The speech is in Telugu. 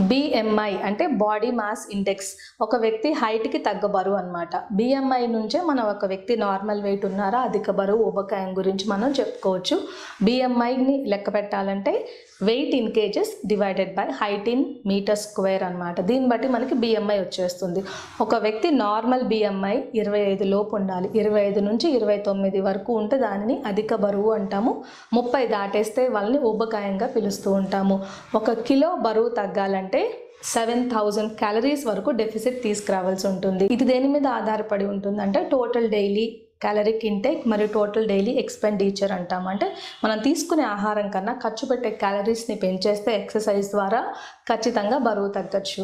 బిఎంఐ అంటే బాడీ మాస్ ఇండెక్స్. ఒక వ్యక్తి హైట్కి తగ్గ బరువు అనమాట. బిఎంఐ నుంచే మనం ఒక వ్యక్తి నార్మల్ వెయిట్ ఉన్నారా, అధిక బరువు, ఊబకాయం గురించి మనం చెప్పుకోవచ్చు. బిఎంఐని లెక్క పెట్టాలంటే weight in kgs divided by height in meter square అనమాట. దీన్ని బట్టి మనకి బిఎంఐ వచ్చేస్తుంది. ఒక వ్యక్తి నార్మల్ బిఎంఐ 25 లోపు ఉండాలి. 25 నుంచి 29 వరకు ఉంటే దానిని అధిక బరువు అంటాము. 30 దాటేస్తే వాళ్ళని ఊబకాయంగా పిలుస్తూ ఉంటాము. 1 కిలో బరువు తగ్గాలంటే 7000 క్యాలరీస్ వరకు డెఫిసిట్ తీసుకురావాల్సి ఉంటుంది. ఇది దేని మీద ఆధారపడి ఉంటుందంటే టోటల్ డైలీ క్యాలరిక్ ఇంటేక్ మరియు టోటల్ డైలీ ఎక్స్పెండిచర్ అంటాం. అంటే మనం తీసుకునే ఆహారం కన్నా ఖర్చు పెట్టే క్యాలరీస్ని పెంచేస్తే ఎక్సర్సైజ్ ద్వారా ఖచ్చితంగా బరువు తగ్గచ్చు.